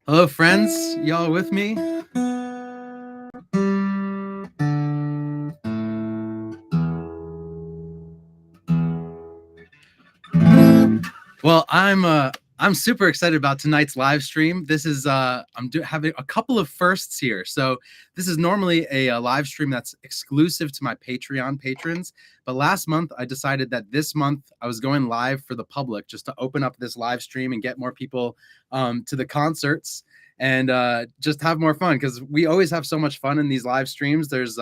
Hello, friends. Y'all with me? Well, I'm super excited about tonight's live stream. This is having a couple of firsts here. So this is normally a live stream that's exclusive to my Patreon patrons. But last month I decided that this month I was going live for the public just to open up this live stream and get more people to the concerts and just have more fun because we always have so much fun in these live streams. There's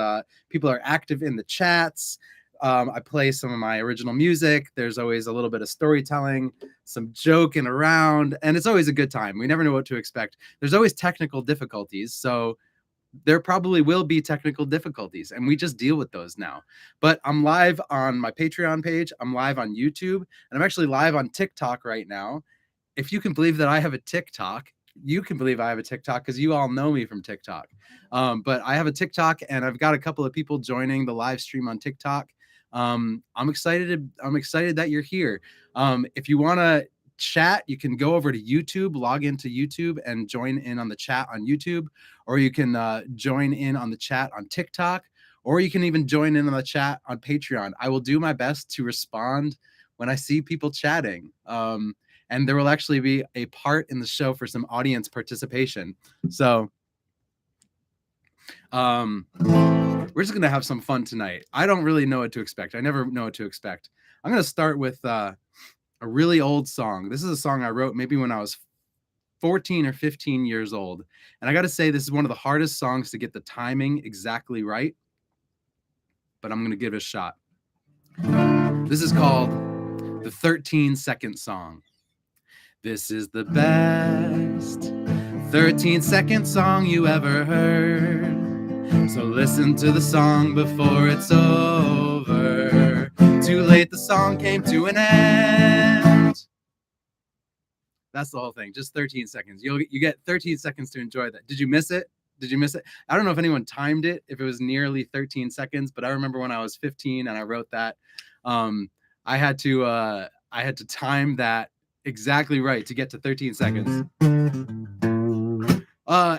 people are active in the chats. I play some of my original music. There's always a little bit of storytelling, some joking around, and it's always a good time. We never know what to expect. There's always technical difficulties, so there probably will be technical difficulties, and we just deal with those now. But I'm live on my Patreon page. I'm live on YouTube, and I'm actually live on TikTok right now. If you can believe that I have a TikTok, you can believe I have a TikTok because you all know me from TikTok. But I have a TikTok, and I've got a couple of people joining the live stream on TikTok. I'm excited that you're here. If you want to chat, you can go over to YouTube, log into YouTube and join in on the chat on YouTube, or you can join in on the chat on TikTok, or you can even join in on the chat on Patreon. I will do my best to respond when I see people chatting. And there will actually be a part in the show for some audience participation. So we're just going to have some fun tonight. I don't really know what to expect. I never know what to expect. I'm going to start with a really old song. This is a song I wrote maybe when I was 14 or 15 years old. And I got to say, this is one of the hardest songs to get the timing exactly right. But I'm going to give it a shot. This is called the 13-second song. This is the best 13-second song you ever heard. So listen to the song before it's over. Too late, the song came to an end. That's the whole thing, just 13 seconds. You get 13 seconds to enjoy that. Did you miss it? Did you miss it? I don't know if anyone timed it, if it was nearly 13 seconds, but I remember when I was 15 and I wrote that, I had to time that exactly right to get to 13 seconds.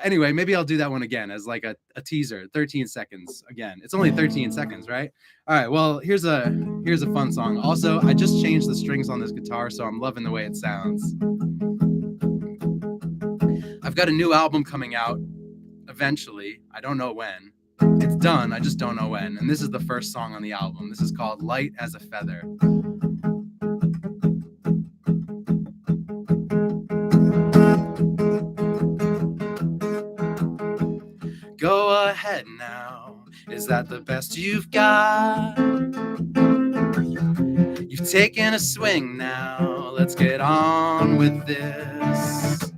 Anyway, maybe I'll do that one again as like a teaser. 13 seconds again. It's only 13 seconds, right? All right, well, here's a fun song. Also, I just changed the strings on this guitar, so I'm loving the way it sounds. I've got a new album coming out eventually. I don't know when. It's done, I just don't know when. And this is the first song on the album. This is called Light as a Feather. Go ahead now, is that the best you've got? You've taken a swing now, let's get on with this.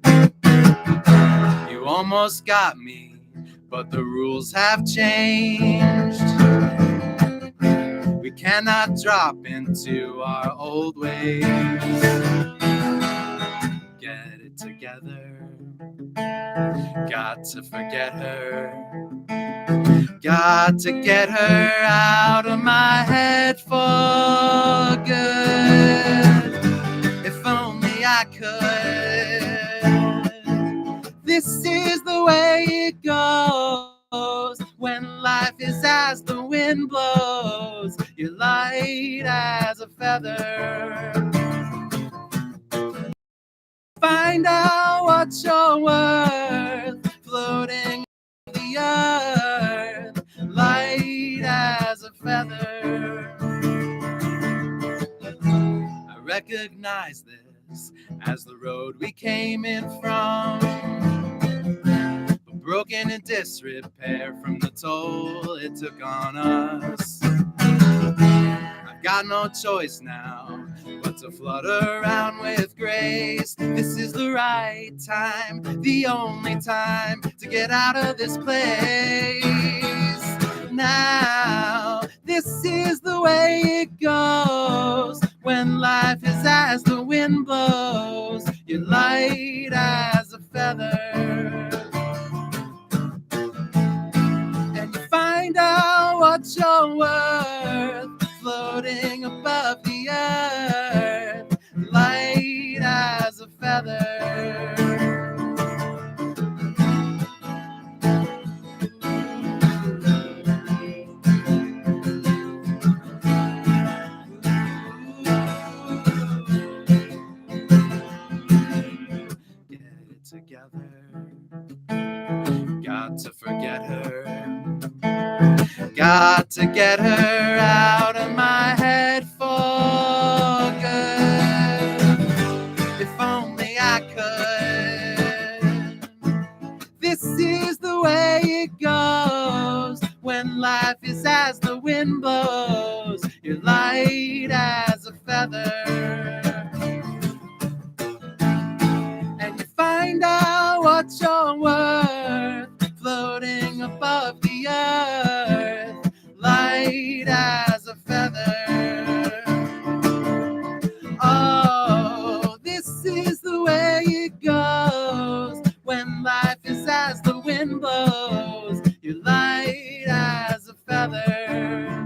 You almost got me, but the rules have changed. We cannot drop into our old ways. Get it together. Got to forget her. Got to get her out of my head for good. If only I could. This is the way it goes when life is as the wind blows. You're light as a feather. Find out what you're worth, floating on the earth, light as a feather. I recognize this as the road we came in from, but broken in disrepair from the toll it took on us. I've got no choice now but to flutter around with grace. This is the right time, the only time to get out of this place. Now, this is the way it goes when life is as the wind blows. You're light as a feather. And you find out what you're worth, floating above the earth, light as a feather. got to get her out of my head for good. If only I could. This is the way it goes when life is as the wind blows. You're light as a feather, and you find out what you're worth floating above the earth, light as a feather. Oh, this is the way it goes when life is as the wind blows. You're light as a feather,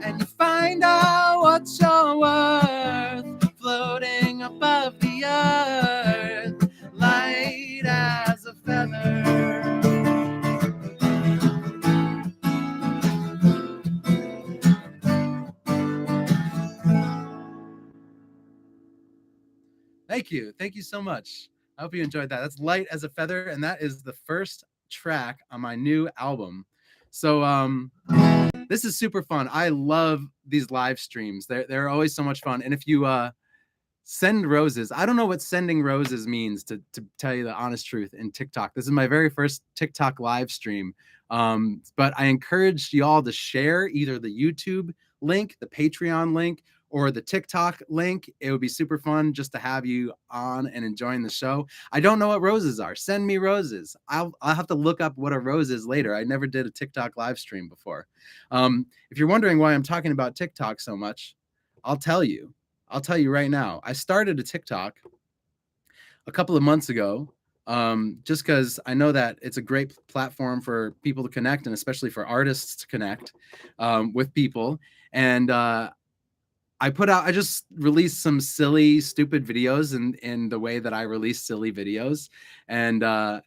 and you find out what you're worth floating above the earth, light as a feather. Thank you. Thank you so much. I hope you enjoyed that. That's Light as a Feather, and that is the first track on my new album. So this is super fun. I love these live streams. They're always so much fun. And if you send roses, I don't know what sending roses means, to tell you the honest truth, in TikTok. This is my very first TikTok live stream. But I encourage you all to share either the YouTube link, the Patreon link, or the TikTok link. It would be super fun just to have you on and enjoying the show. I don't know what roses are. Send me roses. I'll have to look up what a rose is later. I never did a TikTok live stream before. If you're wondering why I'm talking about TikTok so much, I'll tell you right now. I started a TikTok a couple of months ago, just because I know that it's a great platform for people to connect, and especially for artists to connect with people. And I just released some silly, stupid videos in the way that I release silly videos. And I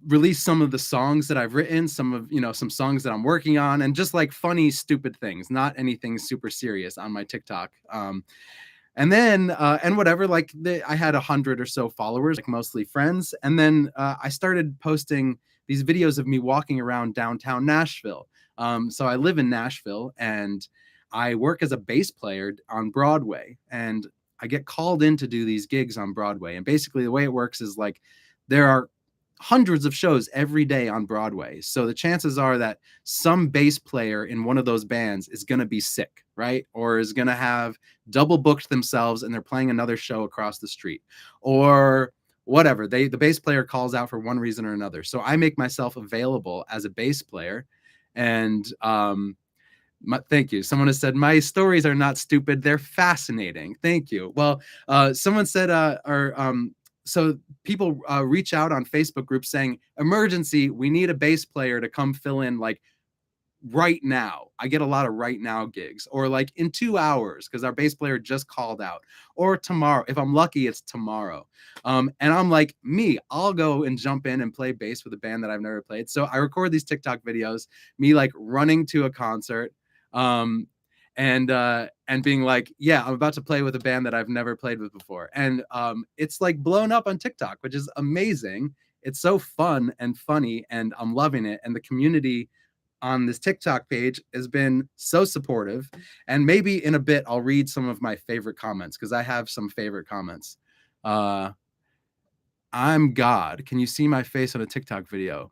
released some of the songs that I've written, some songs that I'm working on, and just like funny, stupid things, not anything super serious on my TikTok. And then, and whatever, like I had 100 or so followers, like mostly friends. And then I started posting these videos of me walking around downtown Nashville. So I live in Nashville, and I work as a bass player on Broadway, and I get called in to do these gigs on Broadway. And basically the way it works is like there are hundreds of shows every day on Broadway. So the chances are that some bass player in one of those bands is going to be sick, right? Or is going to have double booked themselves and they're playing another show across the street, or whatever. The bass player calls out for one reason or another. So I make myself available as a bass player. And thank you. Someone has said, my stories are not stupid. They're fascinating. Thank you. Well, someone said, so people reach out on Facebook groups saying, emergency, we need a bass player to come fill in like right now. I get a lot of right now gigs, or like in 2 hours because our bass player just called out, or tomorrow. If I'm lucky, it's tomorrow. And I'm like, I'll go and jump in and play bass with a band that I've never played. So I record these TikTok videos, me like running to a concert, and being like, yeah, I'm about to play with a band that I've never played with before. And it's like blown up on TikTok, which is amazing. It's so fun and funny, and I'm loving it. And the community on this TikTok page has been so supportive. And maybe in a bit, I'll read some of my favorite comments, because I have some favorite comments. I'm God. Can you see my face on a TikTok video?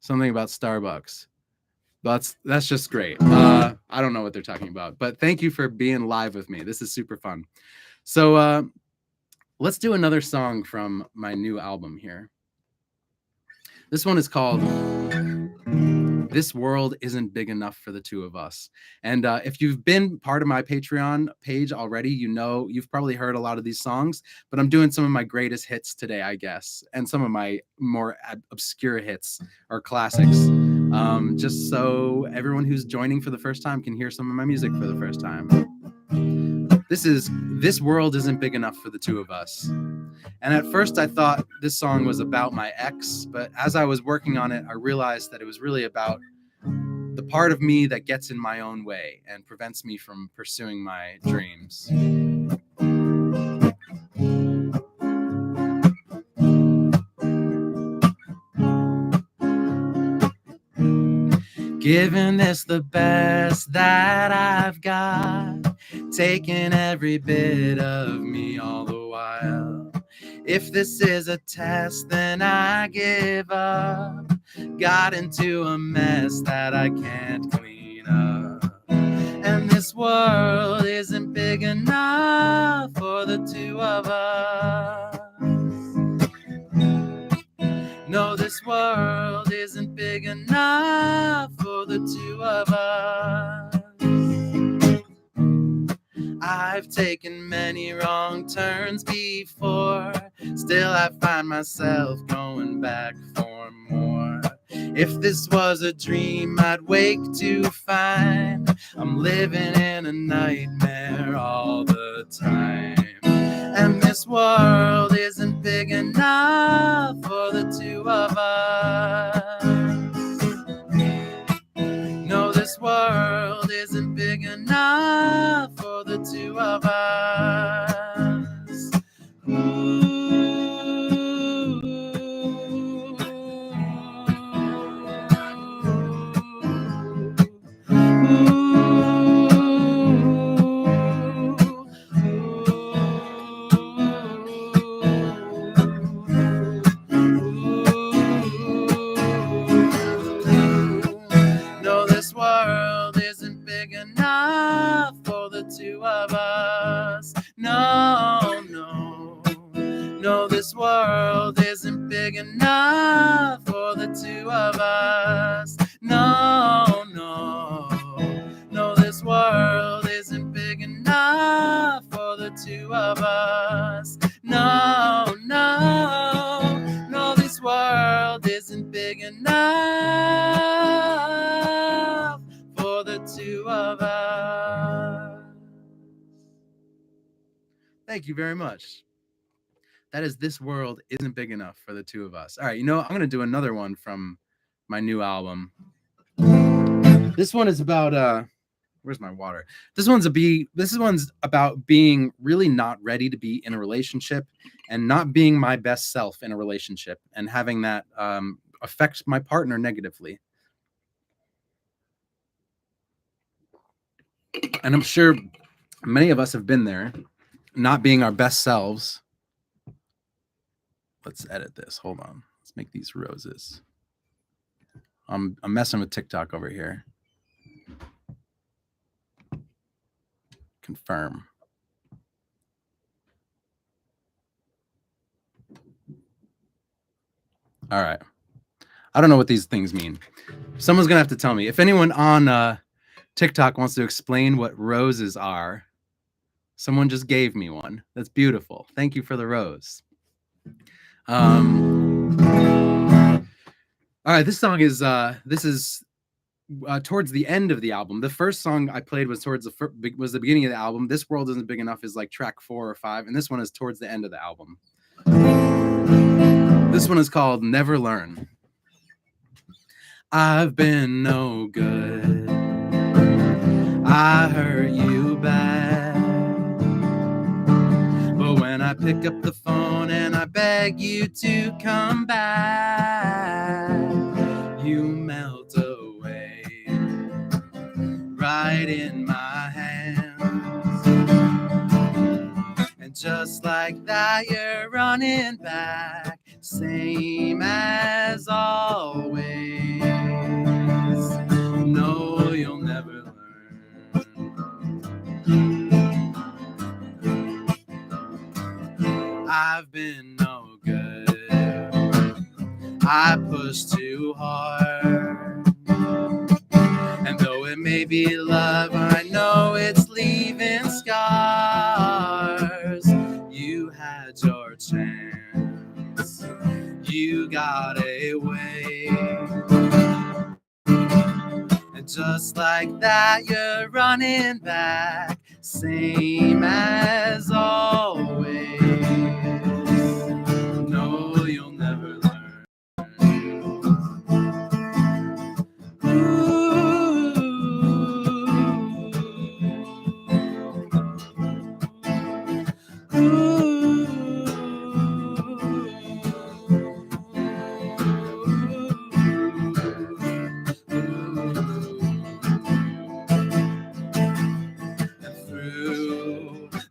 Something about Starbucks. That's just great. I don't know what they're talking about, but thank you for being live with me. This is super fun. So let's do another song from my new album here. This one is called This World Isn't Big Enough for the Two of Us. And if you've been part of my Patreon page already, you've probably heard a lot of these songs, but I'm doing some of my greatest hits today, I guess, and some of my more obscure hits or classics, just so everyone who's joining for the first time can hear some of my music for the first time. This World Isn't Big Enough for the Two of Us. And at first I thought this song was about my ex, but as I was working on it, I realized that it was really about the part of me that gets in my own way and prevents me from pursuing my dreams. Giving this the best that I've got, taking every bit of me all the while. If this is a test, then I give up. Got into a mess that I can't clean up. And this world isn't big enough for the two of us. No, this world isn't big enough for the two of us. I've taken many wrong turns before, still I find myself going back for more. If this was a dream, I'd wake to find I'm living in a nightmare all the time. And this world isn't big enough for the two of us. No, this world isn't big enough for the two of us. Ooh. No, this world isn't big enough for the two of us. No, no, no, this world isn't big enough for the two of us. No, no, no, this world isn't big enough for the two of us. No, no, no, this world isn't big enough for the two of us. Thank you very much. That is This World Isn't Big Enough for the Two of Us. All right, you know, I'm going to do another one from my new album. This one is about where's my water? This one's about being really not ready to be in a relationship and not being my best self in a relationship and having that affect my partner negatively. And I'm sure many of us have been there, not being our best selves. Let's edit this. Hold on. Let's make these roses. I'm messing with TikTok over here. Confirm. All right. I don't know what these things mean. Someone's going to have to tell me. If anyone on TikTok wants to explain what roses are, someone just gave me one. That's beautiful. Thank you for the rose. All right, this song is towards the end of the album. The first song I played was the beginning of the album. This World Isn't Big Enough is like track 4 or 5, and this one is towards the end of the album. This one is called Never Learn. I've been no good. I hurt you bad. But when I pick up the phone and I beg you to come back, you melt away right in my hands. And just like that, you're running back, same as always. No, you'll never learn. I've been no good. I push too hard. And though it may be love, I know it's leaving scars. You had your chance. You got away. And just like that, you're running back, same as always. No, you'll never learn.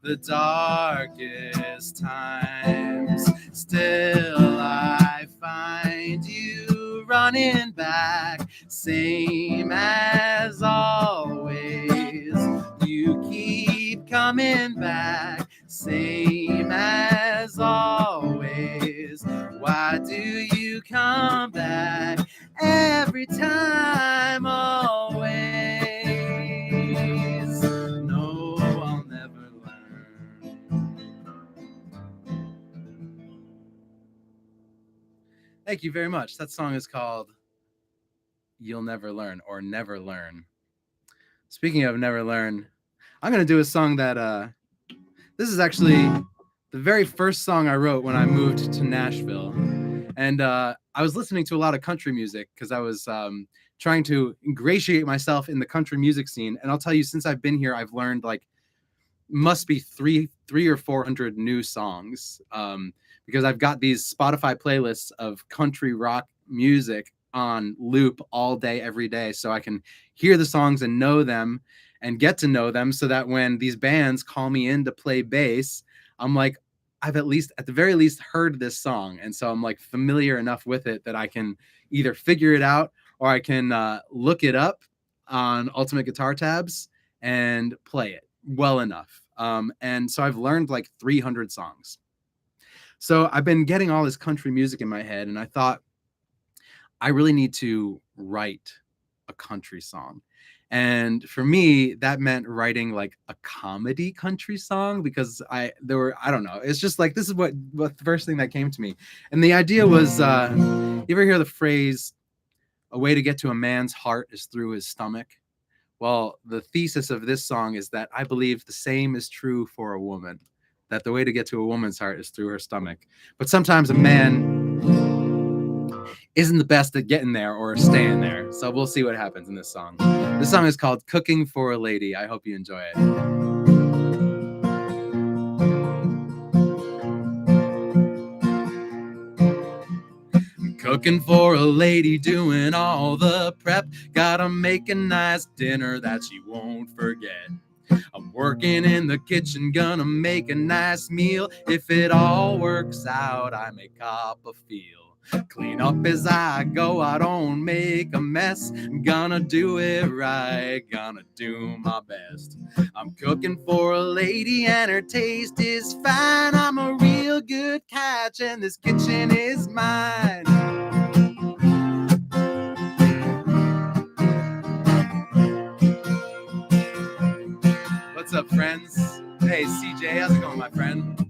the darkest times. Still I find you running back, same as always. You keep coming back, same as always. Why do you come back every time, always? No, I'll never learn. Thank you very much. That song is called You'll Never Learn, or Never Learn. Speaking of Never Learn, I'm going to do a song that, this is actually the very first song I wrote when I moved to Nashville. And I was listening to a lot of country music because I was trying to ingratiate myself in the country music scene. And I'll tell you, since I've been here, I've learned like must be three or 400 new songs, because I've got these Spotify playlists of country rock music on loop all day, every day. So I can hear the songs and know them and get to know them, so that when these bands call me in to play bass, I'm like, I've at the very least heard this song. And so I'm like familiar enough with it that I can either figure it out or I can look it up on Ultimate Guitar Tabs and play it well enough. And so I've learned like 300 songs. So I've been getting all this country music in my head, and I thought I really need to write a country song. And for me, that meant writing like a comedy country song, because I don't know. It's just like, this is what the first thing that came to me. And the idea was, you ever hear the phrase, a way to get to a man's heart is through his stomach? Well, the thesis of this song is that I believe the same is true for a woman, that the way to get to a woman's heart is through her stomach. But sometimes a man isn't the best at getting there or staying there. So we'll see what happens in this song. This song is called Cooking for a Lady. I hope you enjoy it. Cooking for a lady, doing all the prep. Gotta make a nice dinner that she won't forget. I'm working in the kitchen, gonna make a nice meal. If it all works out, I may cop a feel. Clean up as I go, I don't make a mess. Gonna do it right, gonna do my best. I'm cooking for a lady and her taste is fine. I'm a real good catch and this kitchen is mine. What's up, friends? Hey, CJ, how's it going, my friend?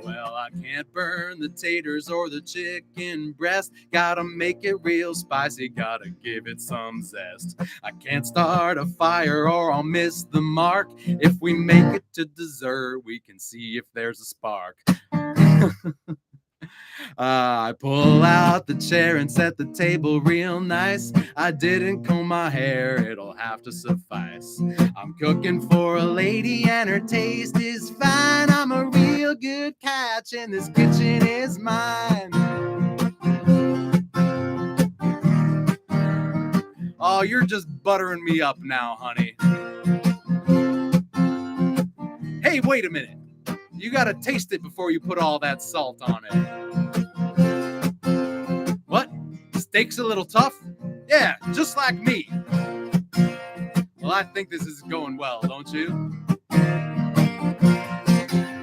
Well, I can't burn the taters or the chicken breast. Gotta make it real spicy, gotta give it some zest. I can't start a fire or I'll miss the mark. If we make it to dessert, we can see if there's a spark. I pull out the chair and set the table real nice. I didn't comb my hair, it'll have to suffice. I'm cooking for a lady and her taste is fine. I'm a real good catch and this kitchen is mine. Oh, you're just buttering me up now, honey. Hey, wait a minute. You gotta taste it before you put all that salt on it. What? Steak's a little tough? Yeah, just like me. Well, I think this is going well, don't you?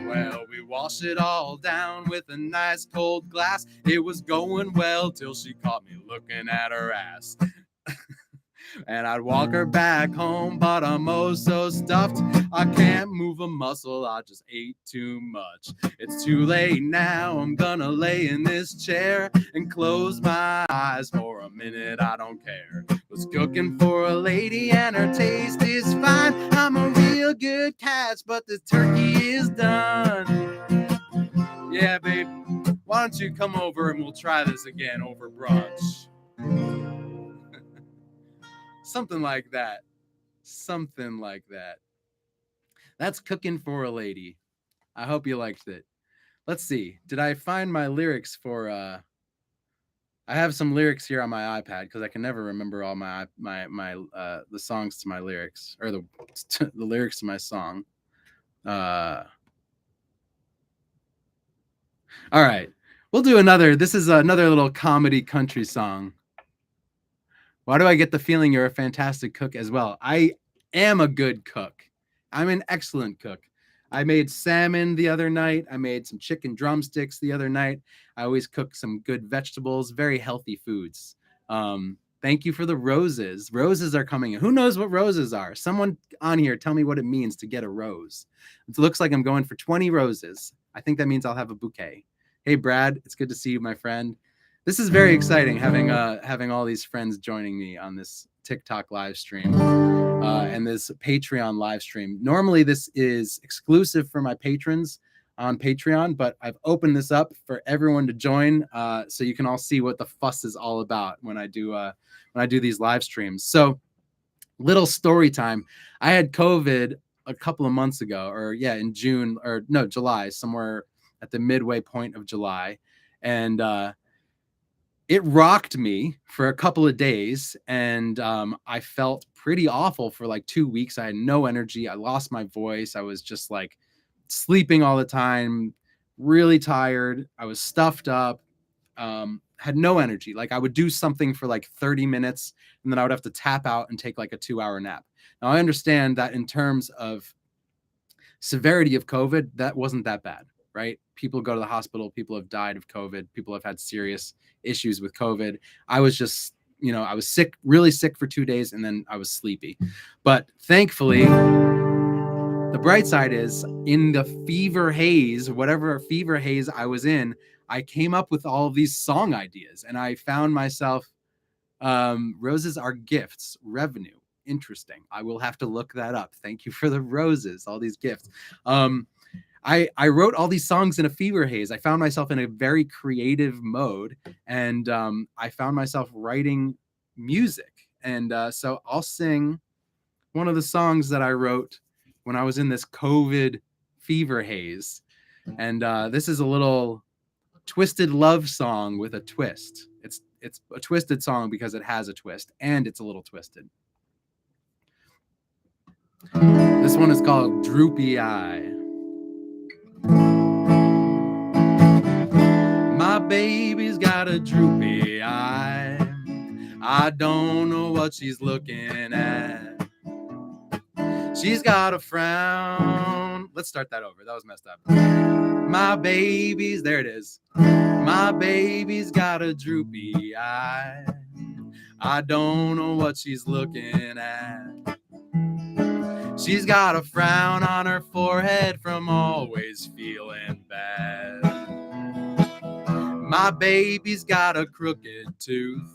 Well, we washed it all down with a nice cold glass. It was going well till she caught me looking at her ass. And I'd walk her back home, but I'm oh so stuffed. I can't move a muscle, I just ate too much. It's too late now, I'm gonna lay in this chair and close my eyes for a minute, I don't care. Was cooking for a lady and her taste is fine. I'm a real good catch, but the turkey is done. Yeah, babe, why don't you come over and we'll try this again over brunch? Something like that. Something like that. That's Cooking for a Lady. I hope you liked it. Let's see. Did I find my lyrics for I I have some lyrics here on my iPad because I can never remember all the songs to my lyrics, or the lyrics to my song. All right, we'll do another. This is another little comedy country song. Why do I get the feeling you're a fantastic cook as well? I am a good cook. I'm an excellent cook. I made salmon the other night. I made some chicken drumsticks the other night. I always cook some good vegetables, very healthy foods. Thank you for the roses. Roses are coming in. Who knows what roses are? Someone on here, tell me what it means to get a rose. It looks like I'm going for 20 roses. I think that means I'll have a bouquet. Hey, Brad, it's good to see you, my friend. This is very exciting, having all these friends joining me on this TikTok live stream and this Patreon live stream. Normally, this is exclusive for my patrons on Patreon, but I've opened this up for everyone to join, so you can all see what the fuss is all about when I do these live streams. So, little story time. I had COVID a couple of months ago, or in June, or no, July, somewhere at the midway point of July, and it rocked me for a couple of days, and I felt pretty awful for like 2 weeks. I had no energy. I lost my voice. I was just like sleeping all the time, really tired. I was stuffed up, had no energy. Like I would do something for like 30 minutes, and then I would have to tap out and take like a 2-hour nap. Now, I understand that in terms of severity of COVID, that wasn't that bad, right? People go to the hospital. People have died of COVID. People have had serious issues with COVID. I was just, I was sick, really sick for 2 days, and then I was sleepy. But thankfully, the bright side is in the fever haze, whatever fever haze I was in, I came up with all of these song ideas, and I found myself, roses are gifts, revenue. Interesting. I will have to look that up. Thank you for the roses, all these gifts. I wrote all these songs in a fever haze. I found myself in a very creative mode, and I found myself writing music. And so I'll sing one of the songs that I wrote when I was in this COVID fever haze. And this is a little twisted love song with a twist. It's a twisted song because it has a twist, and it's a little twisted. This one is called Droopy Eye. My baby's got a droopy eye. I don't know what she's looking at. She's got a frown. Let's start that over. That was messed up. My baby's, there it is. My baby's got a droopy eye. I don't know what she's looking at. She's got a frown on her forehead from always feeling bad. My baby's got a crooked tooth.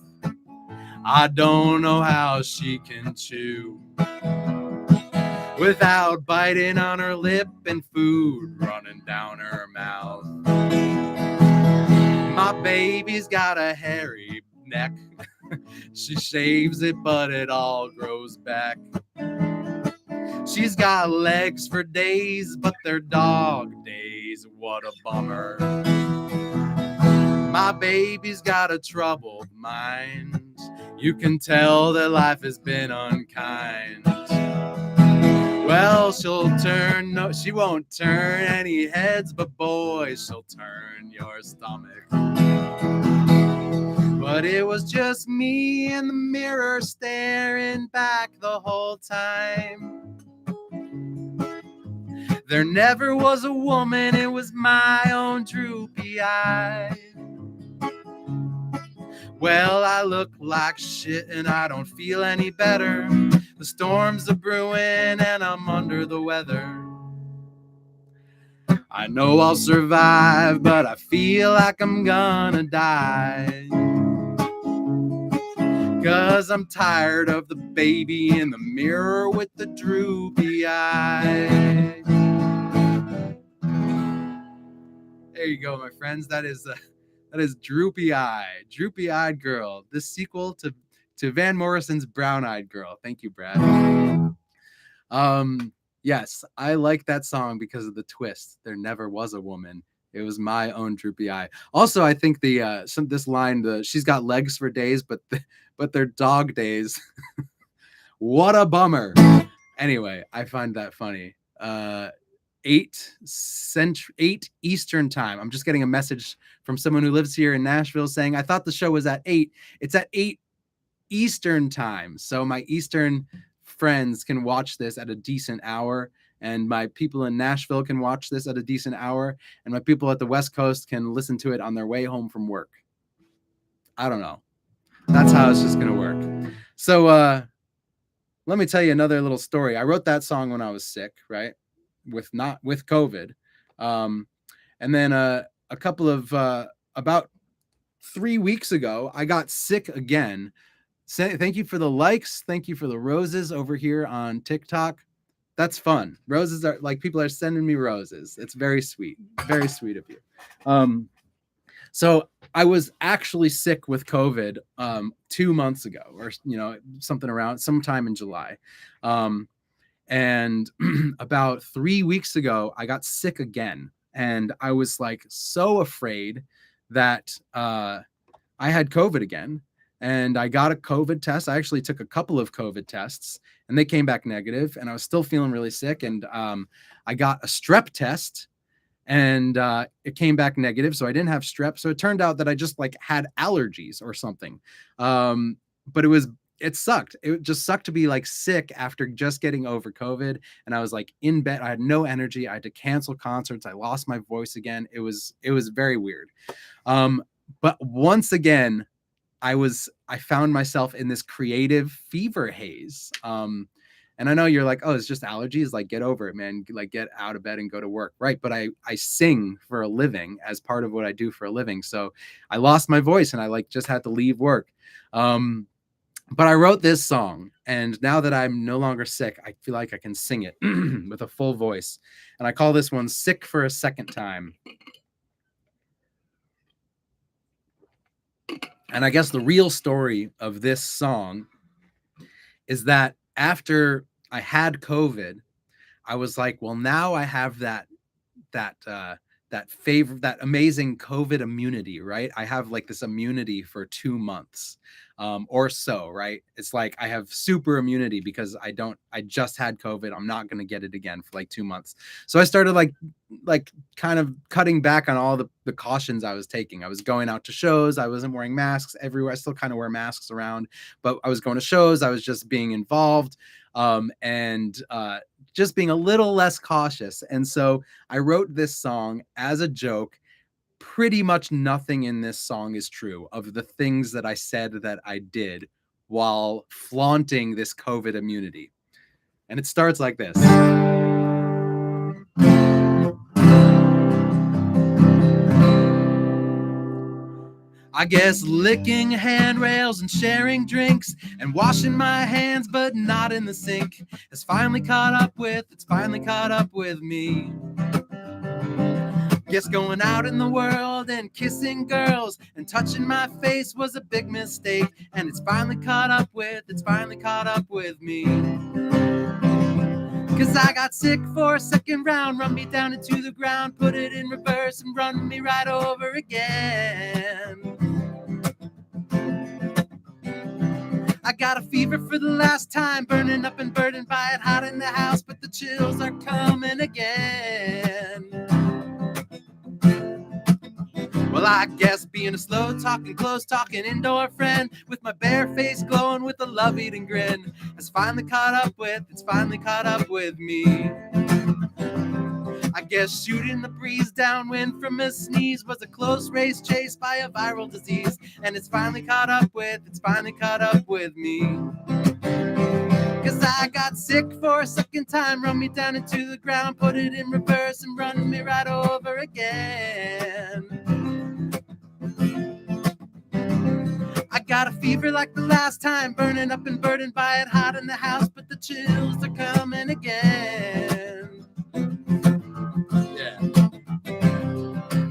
I don't know how she can chew without biting on her lip and food running down her mouth. My baby's got a hairy neck. She shaves it, but it all grows back. She's got legs for days, but they're dog days. What a bummer. My baby's got a troubled mind. You can tell that life has been unkind. Well, she won't turn any heads, but boy, she'll turn your stomach. But it was just me in the mirror staring back the whole time. There never was a woman, it was my own droopy eye. Well, I look like shit and I don't feel any better. The storms are brewing and I'm under the weather. I know I'll survive, but I feel like I'm gonna die. 'Cause I'm tired of the baby in the mirror with the droopy eye. There you go, my friends. That is Droopy Eye, Droopy Eyed Girl. This sequel to Van Morrison's Brown Eyed Girl. Thank you, Brad. Yes, I like that song because of the twist. There never was a woman. It was my own droopy eye. Also, I think this line, she's got legs for days, but they're dog days. What a bummer. Anyway, I find that funny. 8 Eastern time. I'm just getting a message from someone who lives here in Nashville saying, I thought the show was at 8. It's at 8 Eastern time. So my Eastern friends can watch this at a decent hour, and my people in Nashville can watch this at a decent hour, and my people at the West Coast can listen to it on their way home from work. I don't know. That's how it's just going to work. So, let me tell you another little story. I wrote that song when I was sick, right? With COVID. And then a couple of about 3 weeks ago, I got sick again. Thank you for the likes. Thank you for the roses over here on TikTok. That's fun. Roses are like, people are sending me roses. It's very sweet. Very sweet of you. So I was actually sick with COVID 2 months ago, or something around sometime in July. And about 3 weeks ago, I got sick again. And I was like so afraid that I had COVID again. And I got a COVID test. I actually took a couple of COVID tests, and they came back negative, and I was still feeling really sick. And I got a strep test, and it came back negative. So I didn't have strep. So it turned out that I just like had allergies or something. But it sucked. It just sucked to be like sick after just getting over COVID. And I was like in bed. I had no energy. I had to cancel concerts. I lost my voice again. It was very weird. But once again, I found myself in this creative fever haze. And I know you're like, oh, it's just allergies. Like, get over it, man. Like, get out of bed and go to work. Right. But I sing for a living as part of what I do for a living. So I lost my voice, and I just had to leave work. But I wrote this song, and now that I'm no longer sick, I feel like I can sing it with a full voice. And I call this one Sick for a Second Time. And I guess the real story of this song is that after I had COVID, I was like, well, now I have that amazing COVID immunity, right? I have like this immunity for 2 months or so, right? It's like I have super immunity because I just had COVID. I'm not going to get it again for like 2 months. So I started like kind of cutting back on all the cautions I was taking. I was going out to shows. I wasn't wearing masks everywhere. I still kind of wear masks around, but I was going to shows. I was just being involved and just being a little less cautious. And so I wrote this song as a joke. Pretty much nothing in this song is true of the things that I said that I did while flaunting this COVID immunity. And it starts like this. I guess licking handrails and sharing drinks and washing my hands but not in the sink it's finally caught up with me. Guess going out in the world and kissing girls and touching my face was a big mistake, and it's finally caught up with me. Cause I got sick for a second round, run me down into the ground, put it in reverse and run me right over again. I got a fever for the last time, burning up and burdened by it, hot in the house, but the chills are coming again. Well, I guess being a slow-talking, close-talking indoor friend with my bare face glowing with a love-eating grin it's finally caught up with me. I guess shooting the breeze downwind from a sneeze was a close race chased by a viral disease, and it's finally caught up with me. Cause I got sick for a second time, run me down into the ground, put it in reverse and run me right over again. I got a fever like the last time, burning up and burdened by it, hot in the house, but the chills are coming again. Yeah.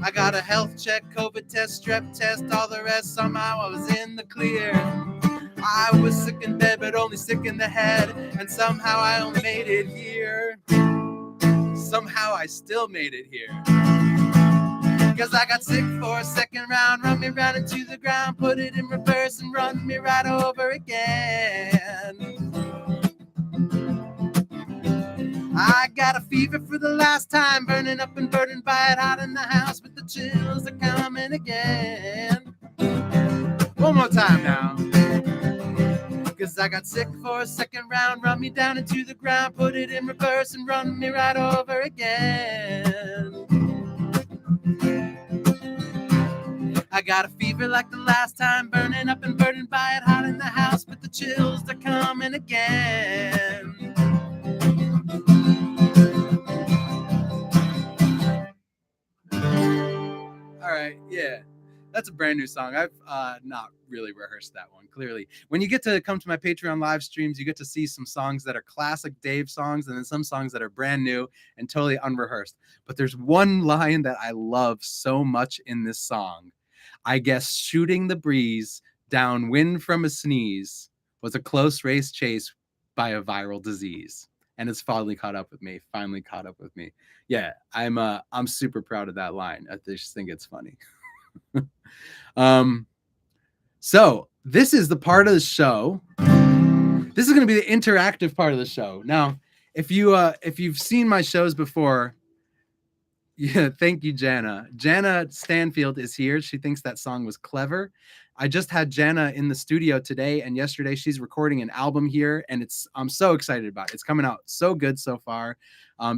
I got a health check, COVID test, strep test, all the rest, somehow I was in the clear. I was sick in bed, but only sick in the head, and somehow I only made it here. Somehow I still made it here. Cause I got sick for a second round, run me right into the ground, put it in reverse and run me right over again. I got a fever for the last time, burning up and burdened by it, hot in the house, but the chills are coming again. One more time now. Cause I got sick for a second round, run me down into the ground, put it in reverse and run me right over again. I got a fever like the last time, burning up and burdened by it, hot in the house, but the chills are coming again. All right, yeah. That's a brand new song. I've not really rehearsed that one, clearly. When you get to come to my Patreon live streams, you get to see some songs that are classic Dave songs and then some songs that are brand new and totally unrehearsed. But there's one line that I love so much in this song. I guess shooting the breeze downwind from a sneeze was a close race chase by a viral disease. And it's finally caught up with me. Yeah, I'm super proud of that line. I just think it's funny. So this is the part of the show. This is going to be the interactive part of the show. Now, if you've seen my shows before, yeah, thank you, Jana. Jana Stanfield is here. She thinks that song was clever. I just had Jana in the studio today and yesterday. She's recording an album here, and I'm so excited about it. It's coming out so good so far.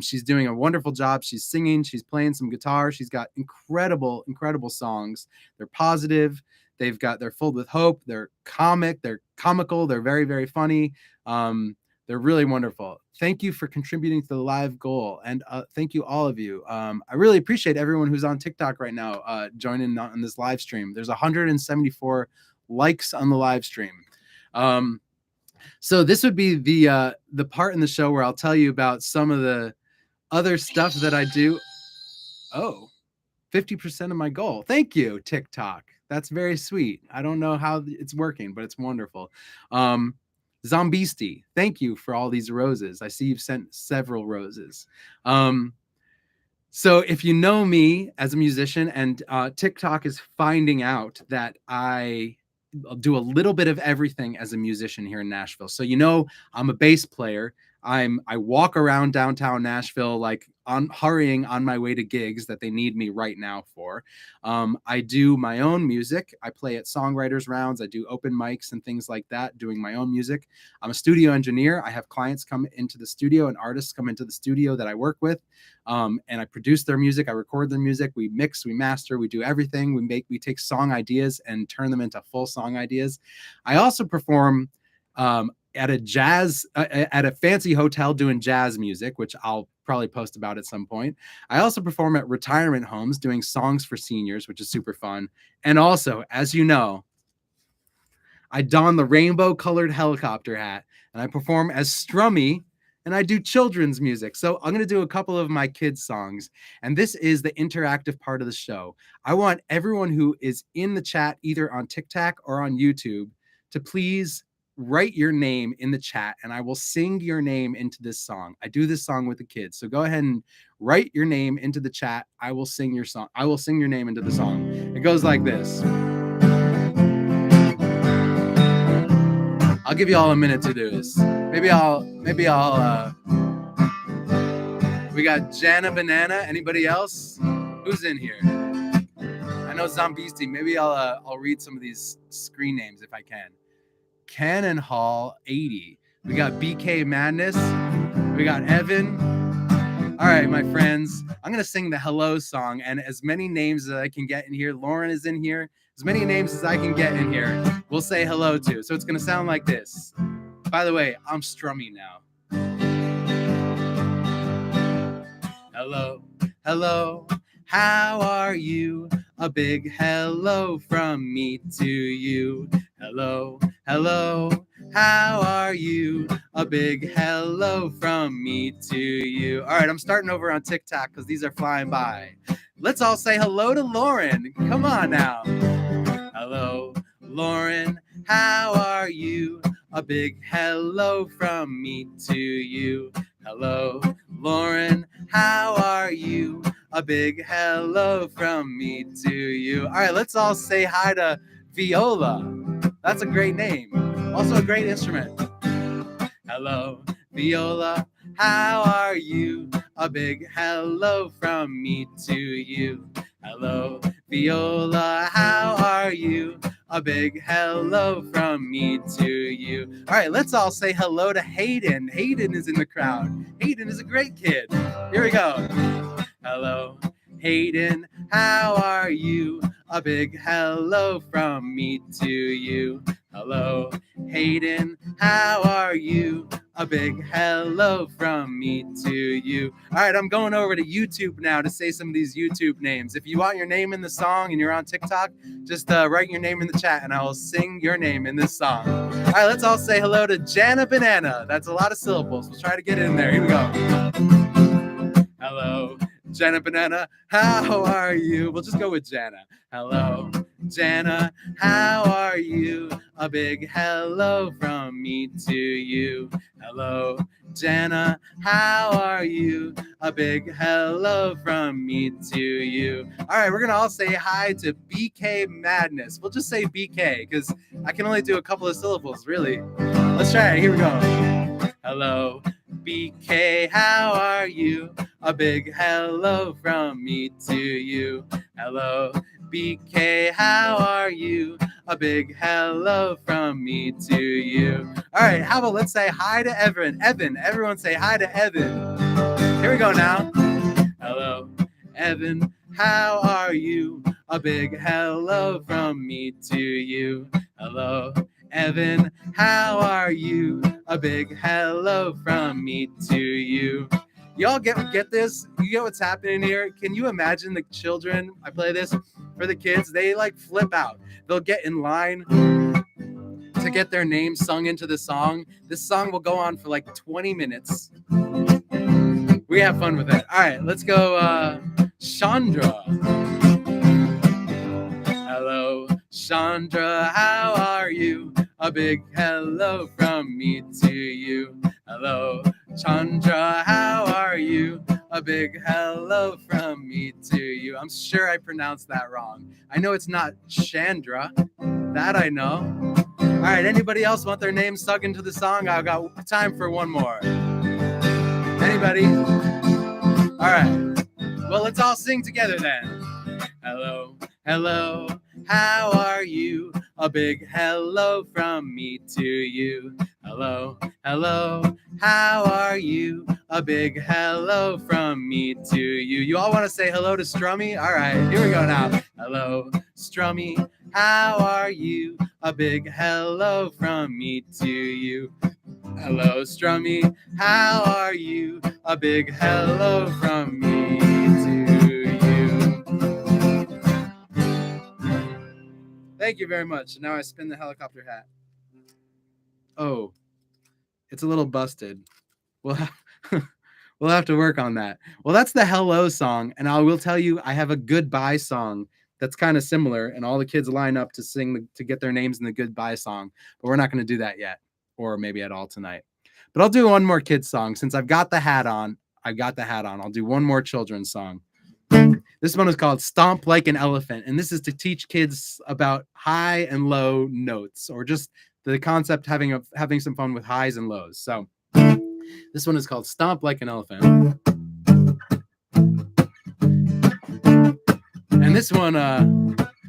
She's doing a wonderful job. She's singing. She's playing some guitar. She's got incredible, incredible songs. They're positive. They're filled with hope. They're comical. They're very, very funny. They're really wonderful. Thank you for contributing to the live goal. And thank you, all of you. I really appreciate everyone who's on TikTok right now joining on this live stream. There's 174 likes on the live stream. So this would be the part in the show where I'll tell you about some of the other stuff that I do. Oh, 50% of my goal. Thank you, TikTok. That's very sweet. I don't know how it's working, but it's wonderful. Zombiesti, thank you for all these roses. I see you've sent several roses. So if you know me as a musician, and TikTok is finding out that I do a little bit of everything as a musician here in Nashville. So, I'm a bass player. I walk around downtown Nashville, like hurrying on my way to gigs that they need me right now for. I do my own music. I play at songwriters rounds. I do open mics and things like that, doing my own music. I'm a studio engineer. I have clients come into the studio and artists come into the studio that I work with. And I produce their music. I record their music. We mix, we master, we do everything. We take song ideas and turn them into full song ideas. I also perform at a fancy hotel doing jazz music, which I'll probably post about at some point. I also perform at retirement homes doing songs for seniors, which is super fun. And also, as you know, I don the rainbow colored helicopter hat and I perform as Strummy and I do children's music. So I'm going to do a couple of my kids' songs. And this is the interactive part of the show. I want everyone who is in the chat, either on TikTok or on YouTube, to please write your name in the chat and I will sing your name into this song. I do this song with the kids. So go ahead and write your name into the chat. I will sing your song. I will sing your name into the song. It goes like this. I'll give you all a minute to do this. Maybe I'll we got Jana Banana. Anybody else? Who's in here? I know Zombiesti. Maybe I'll read some of these screen names if I can. Cannon Hall 80. We got BK Madness. We got Evan. All right, my friends. I'm going to sing the hello song, and as many names as I can get in here. Lauren is in here. As many names as I can get in here, we'll say hello to. So it's going to sound like this. By the way, I'm strummy now. Hello, hello, how are you? A big hello from me to you. Hello, hello, how are you? A big hello from me to you. All right, I'm starting over on TikTok because these are flying by. Let's all say hello to Lauren. Come on now. Hello, Lauren, how are you? A big hello from me to you. Hello, Lauren, how are you? a big hello from me to you. All right, let's all say hi to Viola. That's a great name. Also a great instrument. Hello, Viola, how are you? A big hello from me to you. Hello, Viola, how are you? A big hello from me to you. All right, let's all say hello to Hayden. Hayden is in the crowd. Hayden is a great kid. Here we go. Hello, Hayden, how are you? A big hello from me to you. Hello, Hayden, how are you? A big hello from me to you. All right, I'm going over to YouTube now to say some of these YouTube names. If you want your name in the song and you're on TikTok, just write your name in the chat and I will sing your name in this song. All right, let's all say hello to Jana Banana. That's a lot of syllables. We'll try to get in there. Here we go. Hello, Jana Banana, how are you? We'll just go with Jana. Hello, Jana, how are you? A big hello from me to you. Hello, Jana, how are you? A big hello from me to you. All right, we're going to all say hi to BK Madness. We'll just say BK because I can only do a couple of syllables, really. Let's try it. Here we go. Hello, BK, how are you? A big hello from me to you. Hello, BK, how are you? A big hello from me to you. All right, how about let's say hi to Evan. Evan, everyone say hi to Evan. Here we go now. Hello, Evan, how are you? A big hello from me to you. Hello, Evan, how are you? A big hello from me to you. Y'all get this? You get what's happening here? Can you imagine the children? I play this for the kids. They like flip out. They'll get in line to get their name sung into the song. This song will go on for like 20 minutes. We have fun with it. All right, let's go. Chandra. Hello, Chandra, how are you? A big hello from me to you. Hello, Chandra, how are you? A big hello from me to you. I'm sure I pronounced that wrong. I know it's not Chandra. That I know. All right, anybody else want their name sung into the song? I've got time for one more. Anybody? All right. Well, let's all sing together then. Hello, hello, how are you? A big hello from me to you. Hello, hello, how are you? A big hello from me to you. You all want to say hello to Strummy? All right, here we go now. Hello, Strummy, how are you? A big hello from me to you. Hello, Strummy, how are you? A big hello from me to you. Thank you very much. Now I spin the helicopter hat. Oh, it's a little busted. We'll have to work on that. Well, that's the hello song, and I will tell you, I have a goodbye song that's kind of similar, and all the kids line up to sing to get their names in the goodbye song, but we're not going to do that yet, or maybe at all tonight. But I'll do one more kids song since I've got the hat on. I'll do one more children's song. This one is called Stomp Like an Elephant, and this is to teach kids about high and low notes, or just the concept having some fun with highs and lows. So this one is called Stomp Like an Elephant. And this one, I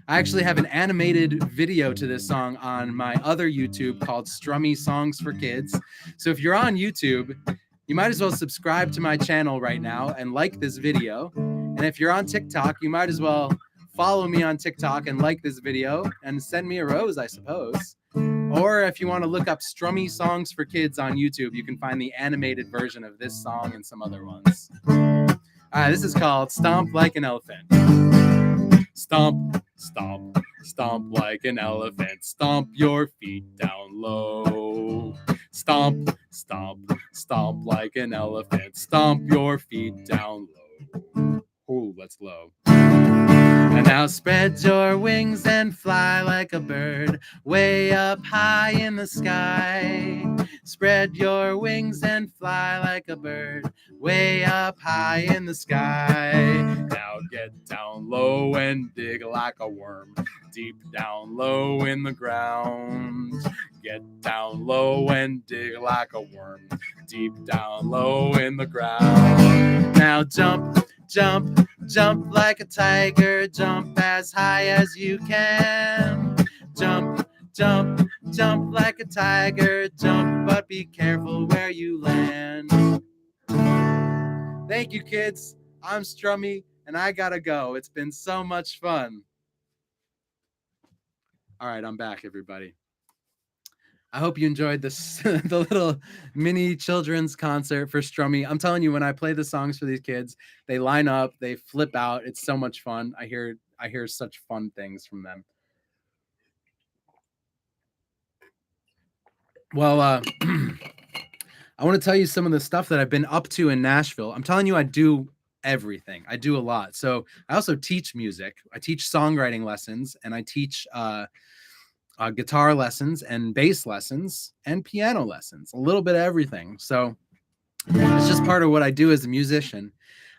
actually have an animated video to this song on my other YouTube called Strummy Songs for Kids. So if you're on YouTube, you might as well subscribe to my channel right now and like this video. And if you're on TikTok, you might as well follow me on TikTok and like this video and send me a rose, I suppose. Or if you want to look up Strummy Songs for Kids on YouTube, you can find the animated version of this song and some other ones. All right, this is called Stomp Like an Elephant. Stomp, stomp, stomp like an elephant. Stomp your feet down low. Stomp, stomp, stomp like an elephant. Stomp your feet down low. Oh, that's low. And Now spread your wings and fly like a bird, way up high in the sky. Spread your wings and fly like a bird, way up high in the sky. Now get down low and dig like a worm, deep down low in the ground. Get down low and dig like a worm, deep down low in the ground. Now jump, jump, jump like a tiger, jump as high as you can. Jump, jump, jump like a tiger, jump, but be careful where you land. Thank you, kids. I'm Strummy, and I gotta go. It's been so much fun. All right, I'm back, everybody. I hope you enjoyed this the little mini children's concert for Strummy. I'm telling you, when I play the songs for these kids, they line up, they flip out. It's so much fun. I hear such fun things from them. Well, I want to tell you some of the stuff that I've been up to in Nashville. I'm telling you, I do everything. I do a lot. So I also teach music. I teach songwriting lessons, and I teach guitar lessons and bass lessons and piano lessons, a little bit of everything. So it's just part of what I do as a musician.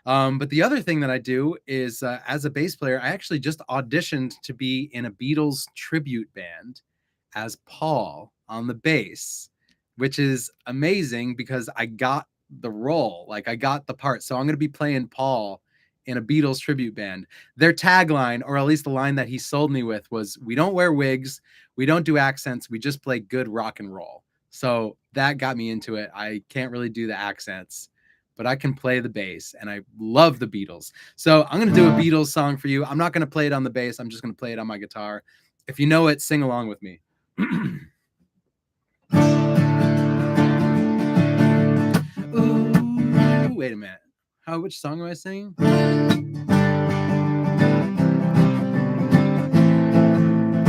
But the other thing that I do is as a bass player, I actually just auditioned to be in a Beatles tribute band as Paul on the bass, which is amazing because I got the role, like I got the part. So I'm going to be playing Paul in a Beatles tribute band. Their tagline, or at least the line that he sold me with, was, "We don't wear wigs, we don't do accents, we just play good rock and roll." So that got me into it. I can't really do the accents, but I can play the bass, and I love the Beatles. So I'm going to do a Beatles song for you. I'm not going to play it on the bass. I'm just going to play it on my guitar. If you know it, sing along with me. Ooh, wait a minute. Which song am I singing?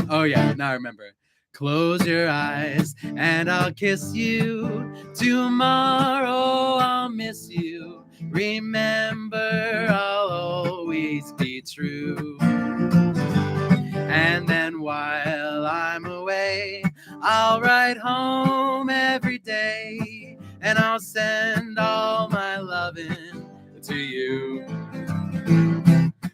Oh yeah, now I remember. Close your eyes and I'll kiss you. Tomorrow I'll miss you. Remember, I'll always be true. And then while I'm away, I'll write home every day, and I'll send all my loving to you.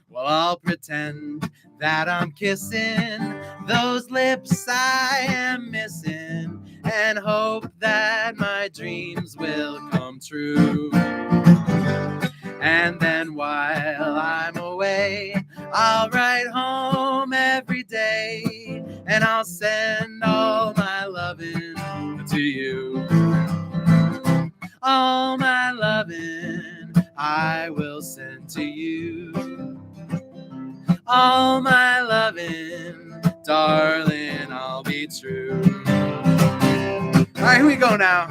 Well, I'll pretend that I'm kissing those lips I am missing, and hope that my dreams will come true. And then while I'm away, I'll write home every day, and I'll send all my loving to you. All my loving I will send to you. All my loving, darling, I'll be true. All right, here we go now.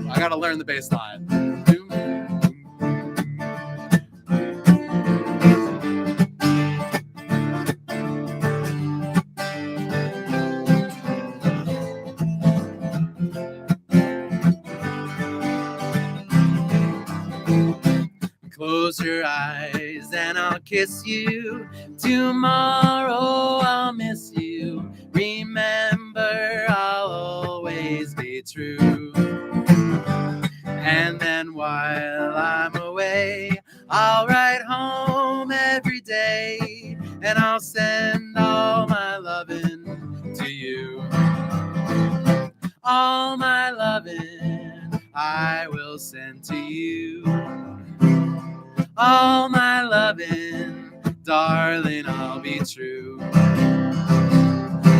I gotta learn the bass line. Close your eyes and I'll kiss you. Tomorrow I'll miss you. Remember, I'll always be true. And then while I'm away, I'll write home every day, and I'll send all my loving to you. All my loving I will send to you. All my loving, darling, I'll be true.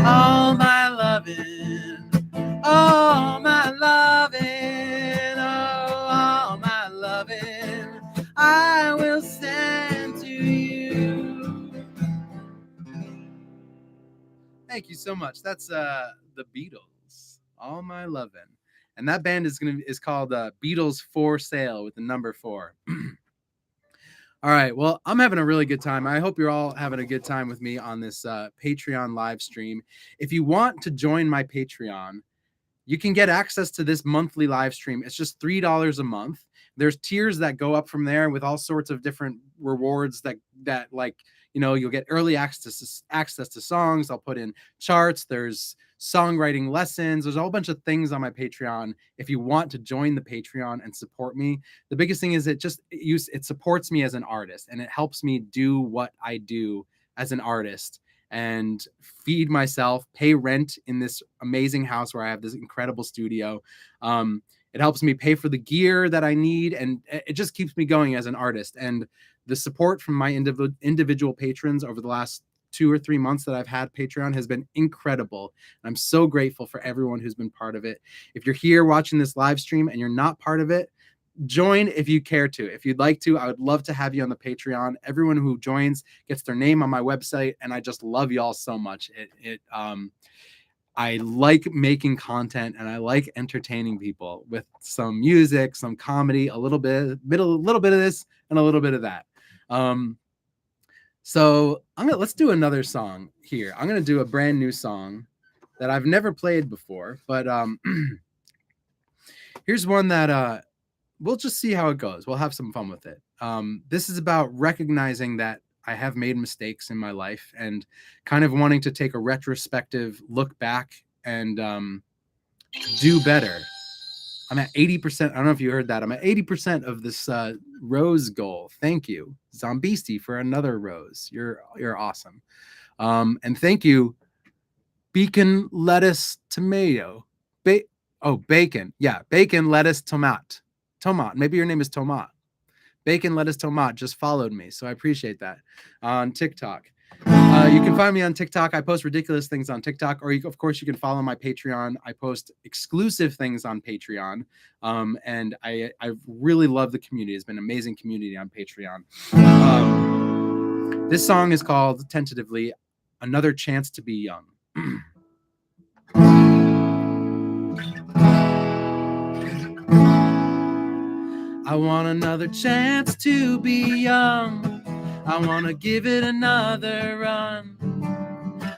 All my loving, all my loving, oh, all my loving, I will send to you. Thank you so much. That's the Beatles, All My Lovin'. And that band is called Beatles For Sale with the number 4. All right. Well, I'm having a really good time. I hope you're all having a good time with me on this Patreon live stream. If you want to join my Patreon, you can get access to this monthly live stream. It's just $3 a month. There's tiers that go up from there with all sorts of different rewards that like, you know, you'll get early access to songs. I'll put in charts. There's songwriting lessons. There's a whole bunch of things on my Patreon. If you want to join the Patreon and support me, the biggest thing is it supports me as an artist, and it helps me do what I do as an artist and feed myself, pay rent in this amazing house where I have this incredible studio. It helps me pay for the gear that I need, and it just keeps me going as an artist. And the support from my individual patrons over the last 2 or 3 months that I've had Patreon has been incredible. And I'm so grateful for everyone who's been part of it. If you're here watching this live stream and you're not part of it, join if you care to. If you'd like to, I would love to have you on the Patreon. Everyone who joins gets their name on my website, and I just love y'all so much. I like making content, and I like entertaining people with some music, some comedy, a little bit of this and a little bit of that. So let's do another song here. I'm gonna do a brand new song that I've never played before, but here's one that we'll just see how it goes. We'll have some fun with it. This is about recognizing that I have made mistakes in my life and kind of wanting to take a retrospective look back and do better. I'm at 80%. I don't know if you heard that. I'm at 80% of this rose goal. Thank you, Zombiesti, for another rose. You're awesome. And thank you, Beacon, lettuce, tomato. Bacon. Yeah, bacon, lettuce, tomat. Maybe your name is Tomat. Bacon, lettuce, tomat just followed me, so I appreciate that. On TikTok. You can find me on TikTok. I post ridiculous things on TikTok, or of course, you can follow my Patreon. I post exclusive things on Patreon, and I really love the community. It's been an amazing community on Patreon. This song is called, tentatively, Another Chance to Be Young. I want another chance to be young. I want to give it another run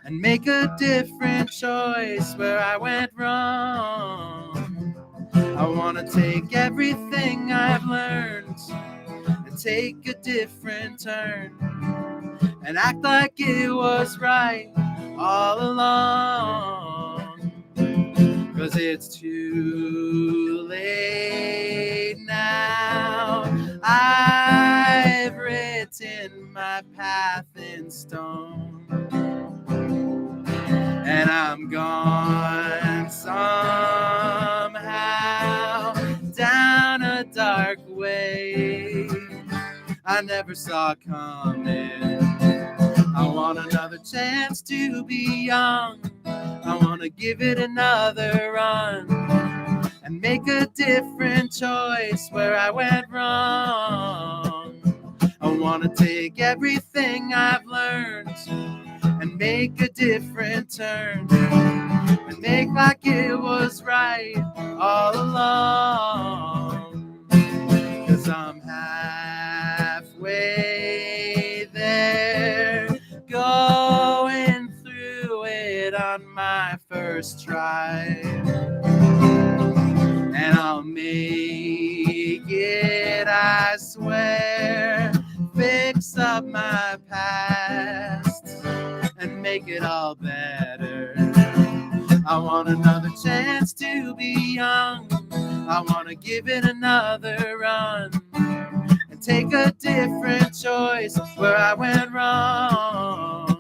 and make a different choice where I went wrong. I want to take everything I've learned and take a different turn and act like it was right all along. 'Cause it's too late now. I've written my path in stone, and I'm gone somehow down a dark way I never saw coming. I want another chance to be young. I want to give it another run and make a different choice where I went wrong. I want to take everything I've learned and make a different turn and make like it was right all along. 'Cause I'm halfway there, going through it on my first try, and I'll make it, I swear, fix up my past and make it all better. I want another chance to be young. I want to give it another run and take a different choice where I went wrong.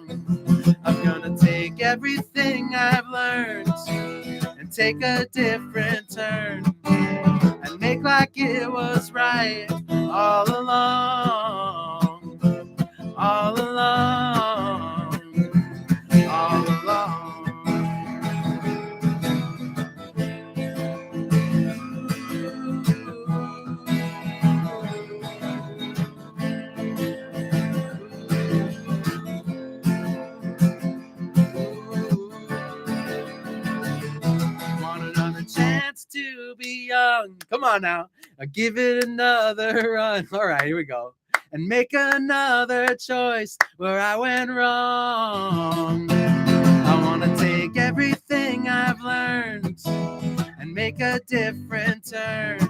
I'm gonna take everything I've learned and take a different turn and make like it was right all along, all along, all along. To be young. Come on now. I'll give it another run. All right, here we go. And make another choice where I went wrong. I want to take everything I've learned and make a different turn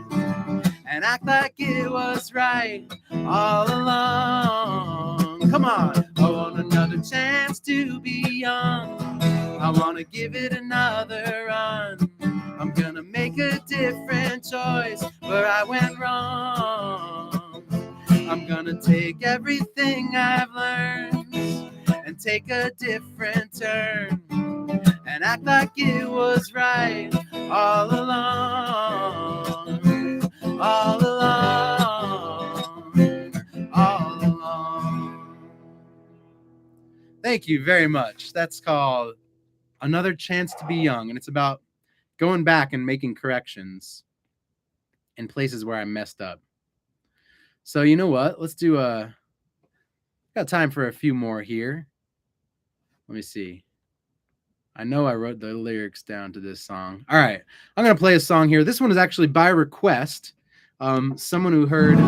and act like it was right all along. Come on. I want another chance to be young. I want to give it another run. I'm gonna make a different choice where I went wrong. I'm gonna take everything I've learned and take a different turn and act like it was right all along, all along, all along. Thank you very much. That's called Another Chance to Be Young, and it's about going back and making corrections in places where I messed up. So you know what? Let's do got time for a few more here. Let me see. I know I wrote the lyrics down to this song. All right, I'm gonna play a song here. This one is actually by request. Someone who heard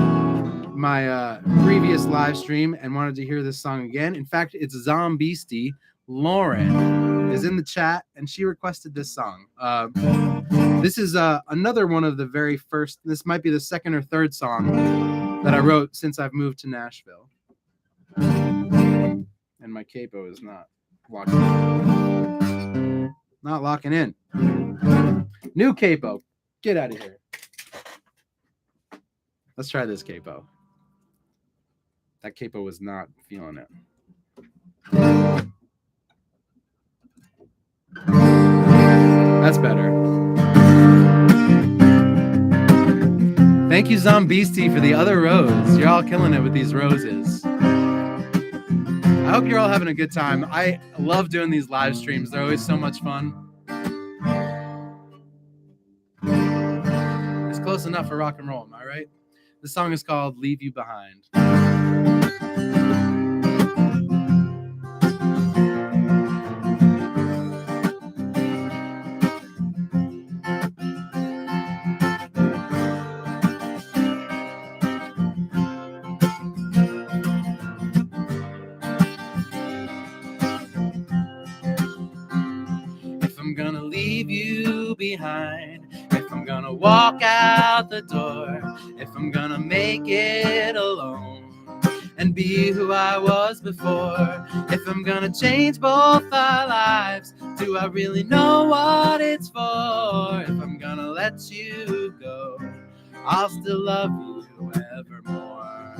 my previous live stream and wanted to hear this song again. In fact, it's Zombiesty. Lauren is in the chat and she requested this song. This is another one of the very first. This might be the second or third song that I wrote since I've moved to Nashville. And my capo is not locking in. Not locking in. New capo. Get out of here. Let's try this capo. That capo was not feeling it. That's better. Thank you, Zombiesty, for the other rose. You're all killing it with these roses. I hope you're all having a good time. I love doing these live streams. They're always so much fun. It's close enough for rock and roll, am I right? The song is called Leave You Behind. Behind. If I'm gonna walk out the door, if I'm gonna make it alone and be who I was before, if I'm gonna change both our lives, do I really know what it's for? If I'm gonna let you go, I'll still love you evermore.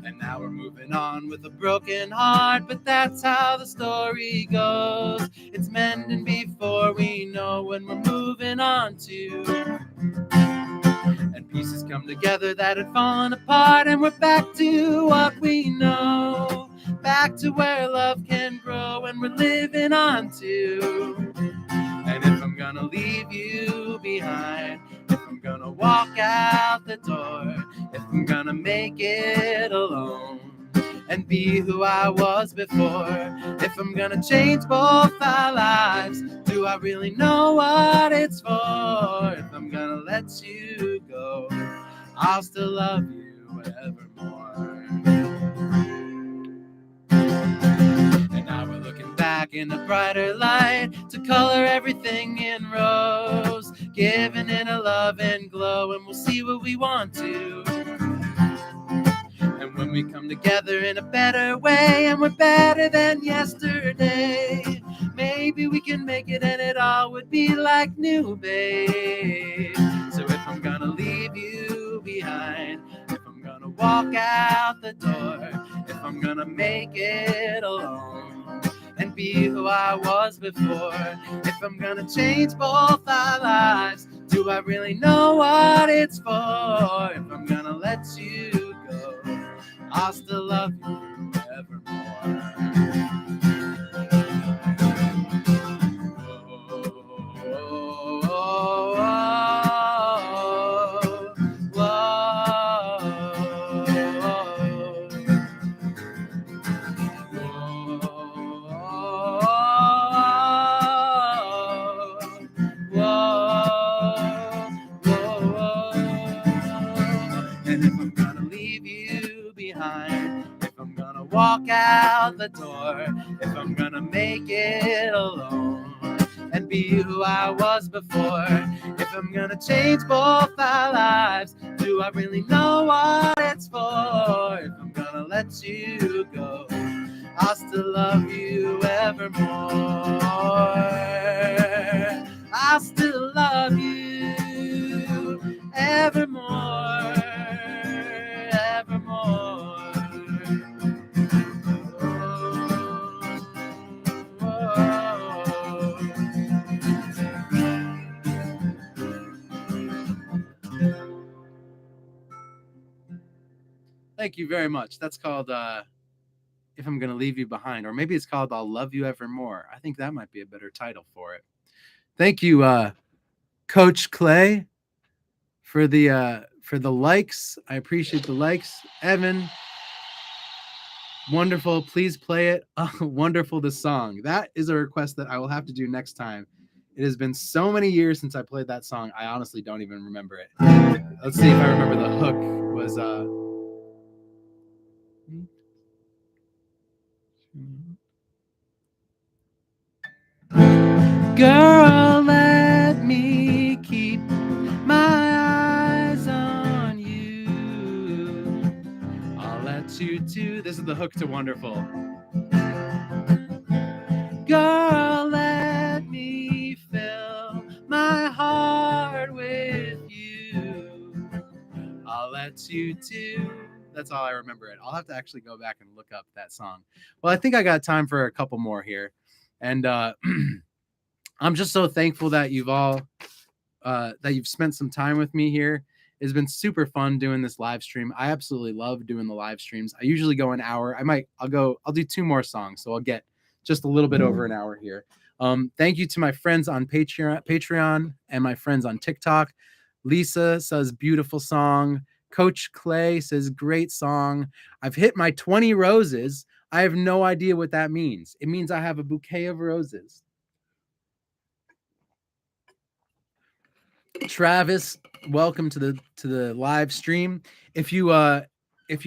And now we're moving on with a broken heart, but that's how the story goes. It's mending before we know when we're moving on to. And pieces come together that had fallen apart, and we're back to what we know. Back to where love can grow, and we're living on to. And if I'm gonna leave you behind, if I'm gonna walk out the door, if I'm gonna make it alone and be who I was before, if I'm gonna change both our lives, do I really know what it's for? If I'm gonna let you go, I'll still love you evermore. And now we're looking back in a brighter light to color everything in rose, giving it a love and glow, and we'll see what we want to. And when we come together in a better way, and we're better than yesterday, maybe we can make it and it all would be like new, babe. So if I'm gonna leave you behind, if I'm gonna walk out the door, if I'm gonna make it alone and be who I was before, if I'm gonna change both our lives, do I really know what it's for? If I'm gonna let you go, I'll still love you evermore. Walk out the door, if I'm gonna make it alone and be who I was before, if I'm gonna change both our lives, do I really know what it's for? If I'm gonna let you go, I'll still love you evermore. I'll still love you evermore, evermore. Thank you very much. That's called If I'm Gonna Leave You Behind, or maybe it's called I'll Love You Evermore. I think that might be a better title for it. Thank you, Coach Clay, for the likes. I appreciate the likes. Evan, wonderful. Please play it. Wonderful, the song. That is a request that I will have to do next time. It has been so many years since I played that song. I honestly don't even remember it. Let's see if I remember the hook was girl, let me keep my eyes on you. I'll let you do. This is the hook to Wonderful. Girl, let me fill my heart with you. I'll let you do. That's all I remember it. I'll have to actually go back and look up that song. Well, I think I got time for a couple more here. And I'm just so thankful that you've all that you've spent some time with me here. It's been super fun doing this live stream. I absolutely love doing the live streams. I usually go an hour. I'll do 2 more songs, so I'll get just a little bit over an hour here. Thank you to my friends on Patreon and my friends on TikTok. Lisa says beautiful song. Coach Clay says great song. I've hit my 20 roses. I have no idea what that means. It means I have a bouquet of roses. Travis, welcome to the live stream. If you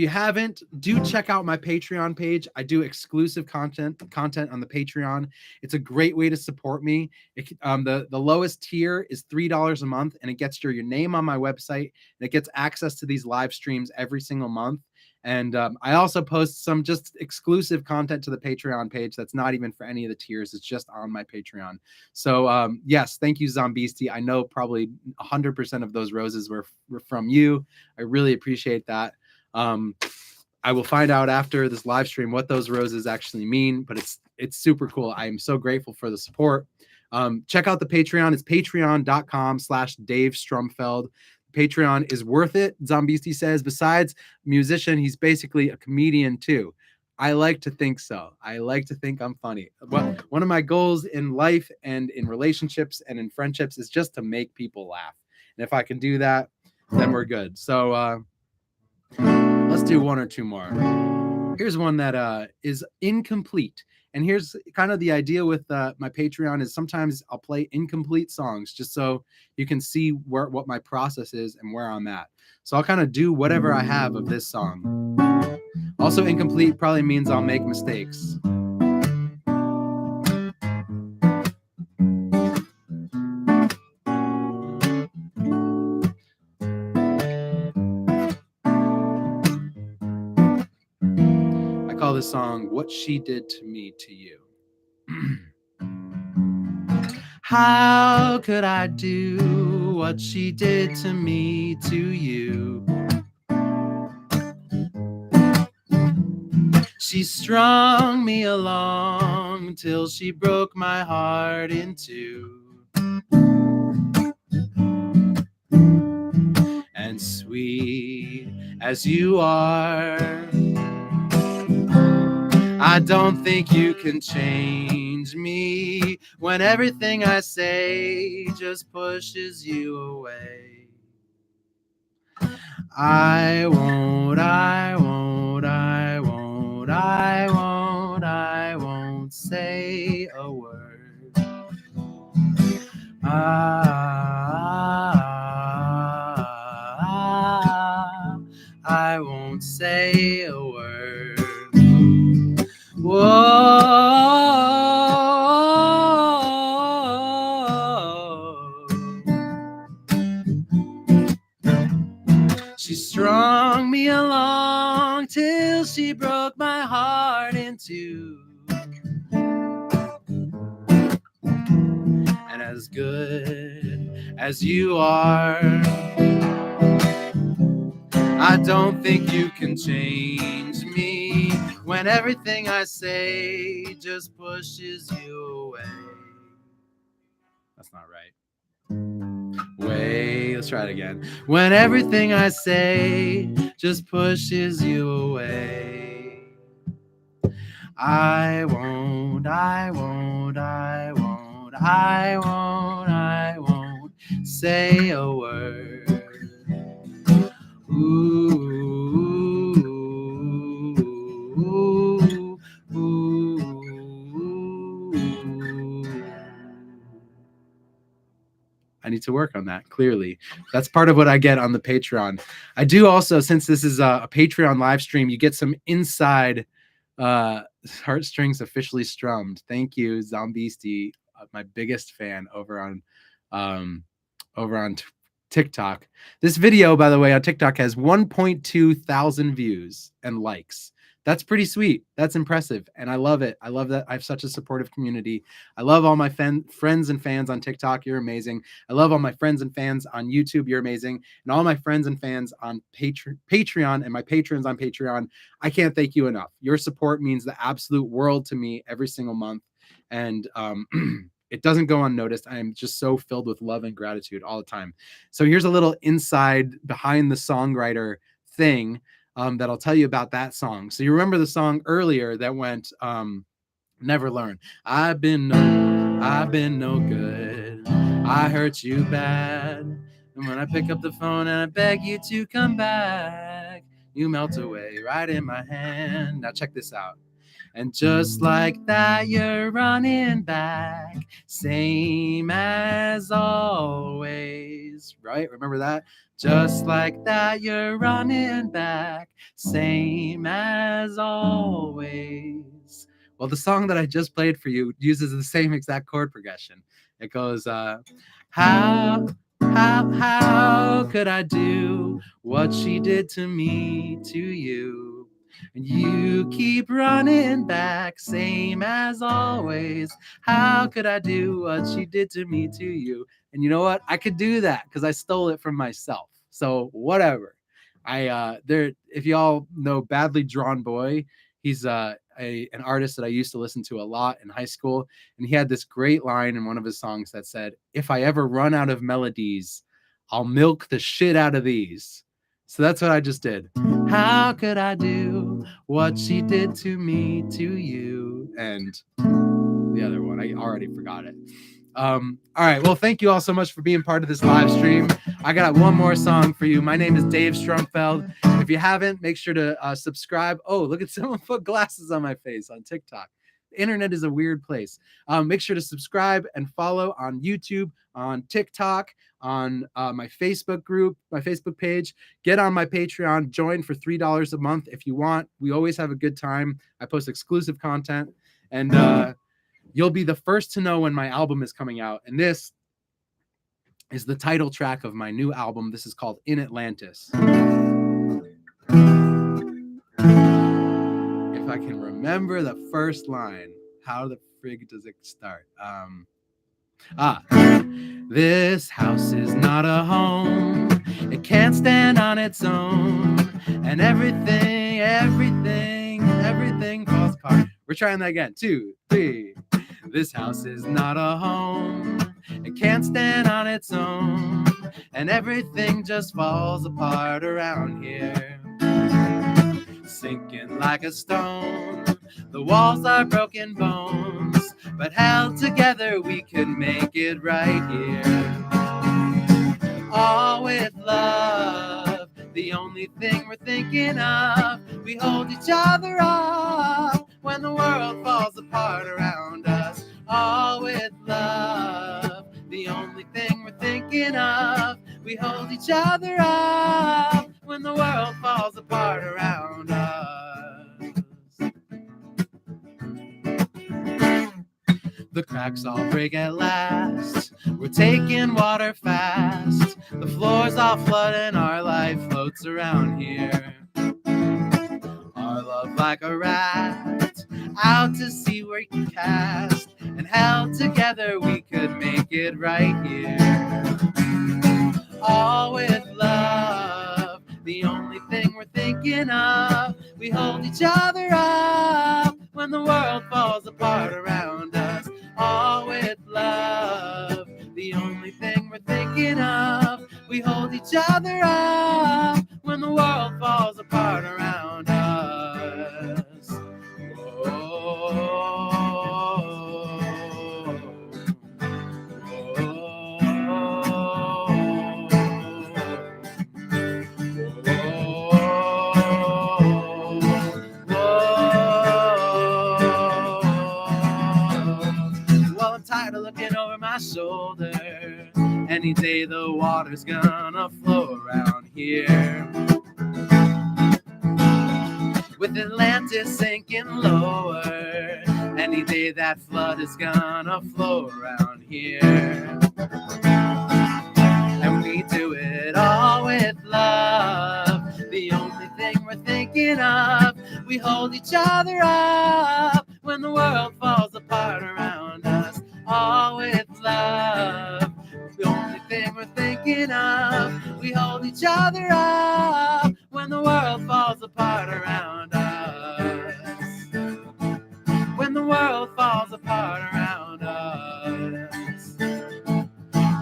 haven't, do check out my Patreon page. I do exclusive content on the Patreon. It's a great way to support me. The lowest tier is $3 a month, and it gets your name on my website, and it gets access to these live streams every single month. And I also post some just exclusive content to the Patreon page that's not even for any of the tiers. It's just on my Patreon. So yes, thank you, Zombisti. I know probably 100% of those roses were from you. I really appreciate that. I will find out after this live stream what those roses actually mean, but it's super cool. I am so grateful for the support. Check out the Patreon. It's patreon.com/Dave Strumfeld. Patreon is worth it, Zombisti says. Besides musician, he's basically a comedian too. I like to think so. I like to think I'm funny. Well, one of my goals in life and in relationships and in friendships is just to make people laugh. And if I can do that, then we're good. So let's do 1 or 2 more. Here's one that is incomplete. And here's kind of the idea with my Patreon is sometimes I'll play incomplete songs just so you can see what my process is and where I'm at. So I'll kind of do whatever I have of this song. Also, incomplete probably means I'll make mistakes. I call this song What She Did to Me to You. How could I do what she did to me to you? She strung me along till she broke my heart in two. And sweet as you are, I don't think you can change me when everything I say just pushes you away. I won't say a word. I won't say a word. Whoa. She broke my heart in two. And as good as you are, I don't think you can change me when everything I say just pushes you away. That's not right. Way, let's try it again. When everything I say just pushes you away. I won't, I won't, I won't, I won't, I won't say a word. Ooh, ooh, ooh, ooh. I need to work on that, clearly. That's part of what I get on the Patreon. I do also, since this is a Patreon live stream, you get some inside heartstrings officially strummed. Thank you, Zombiesti, my biggest fan over on TikTok. This video, by the way, on TikTok has 1.2 thousand views and likes. That's pretty sweet. That's impressive. And I love it. I love that I have such a supportive community. I love all my friends and fans on TikTok. You're amazing. I love all my friends and fans on YouTube. You're amazing. And all my friends and fans on Patreon and my patrons on Patreon. I can't thank you enough. Your support means the absolute world to me every single month. And it doesn't go unnoticed. I am just so filled with love and gratitude all the time. So here's a little inside behind the songwriter thing that I'll tell you about that song. So you remember the song earlier that went, Never Learn. I've been no good. I hurt you bad. And when I pick up the phone and I beg you to come back, you melt away right in my hand. Now check this out. And just like that, you're running back, same as always, right? Remember that? Just like that, you're running back, same as always. Well, the song that I just played for you uses the same exact chord progression. It goes, how could I do what she did to me, to you? And you keep running back, same as always. How could I do what she did to me, to you? And you know what? I could do that because I stole it from myself. So whatever. If y'all know Badly Drawn Boy, he's an artist that I used to listen to a lot in high school. And he had this great line in one of his songs that said, if I ever run out of melodies, I'll milk the shit out of these. So that's what I just did. How could I do what she did to me, to you? And the other one, I already forgot it. All right. Well, thank you all so much for being part of this live stream. I got one more song for you. My name is Dave Strumfeld. If you haven't, make sure to subscribe. Oh, look at someone put glasses on my face on TikTok. The internet is a weird place. Make sure to subscribe and follow on YouTube, on TikTok, on my Facebook group, my Facebook page. Get on my Patreon. Join for $3 a month if you want. We always have a good time. I post exclusive content. And you'll be the first to know when my album is coming out. And this is the title track of my new album. This is called In Atlantis. If I can remember the first line, how the frig does it start? This house is not a home. It can't stand on its own. And everything falls apart. We're trying that again. 2, 3. This house is not a home. It can't stand on its own. And everything just falls apart around here. Sinking like a stone. The walls are broken bones. But held together we can make it right here. All with love. The only thing we're thinking of. We hold each other up when the world falls apart around us. All with love. The only thing we're thinking of. We hold each other up when the world falls apart around us. The cracks all break at last. We're taking water fast. The floor's all flooding. Our life floats around here. Our our love like a rat, out to sea where you cast, and held together we could make it right here. All with love, the only thing we're thinking of. We hold each other up when the world falls apart around us. All with love, the only thing we're thinking of. We hold each other up when the world falls apart around us. Whoa. Well, I'm tired of looking over my shoulder. Any day the water's gonna flow around here. With Atlantis sinking lower, any day that flood is gonna flow around here. And we do it all with love, the only thing we're thinking of. We hold each other up when the world falls apart around us. All with love, the only thing we're thinking of. We hold each other up when the world falls apart around us. When the world falls apart around us.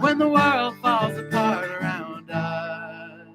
When the world falls apart around us.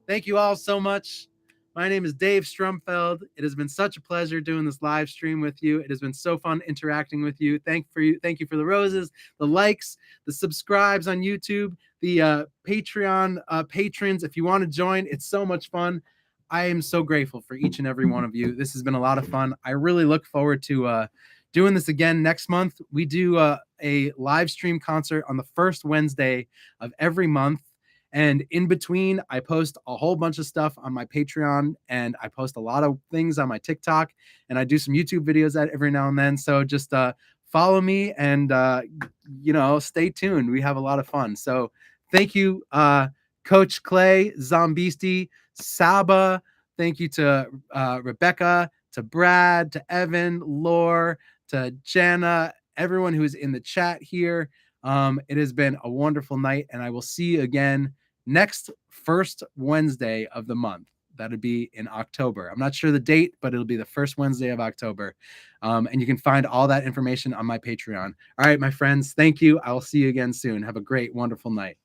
Thank you all so much. My name is Dave Strumfeld. It has been such a pleasure doing this live stream with you. It has been so fun interacting with you. Thank you for the roses, the likes, the subscribes on YouTube, the Patreon patrons. If you want to join, it's so much fun. I am so grateful for each and every one of you. This has been a lot of fun. I really look forward to doing this again next month. We do a live stream concert on the first Wednesday of every month. And in between, I post a whole bunch of stuff on my Patreon, and I post a lot of things on my TikTok, and I do some YouTube videos every now and then. So just follow me and, stay tuned. We have a lot of fun. So thank you, Coach Clay, Zombisti, Saba. Thank you to Rebecca, to Brad, to Evan, Lore, to Jana, everyone who is in the chat here. It has been a wonderful night, and I will see you again next first Wednesday of the month. That'll be in October. I'm not sure the date, but it'll be the first Wednesday of October. And you can find all that information on my Patreon. All right, my friends, thank you. I will see you again soon. Have a great, wonderful night.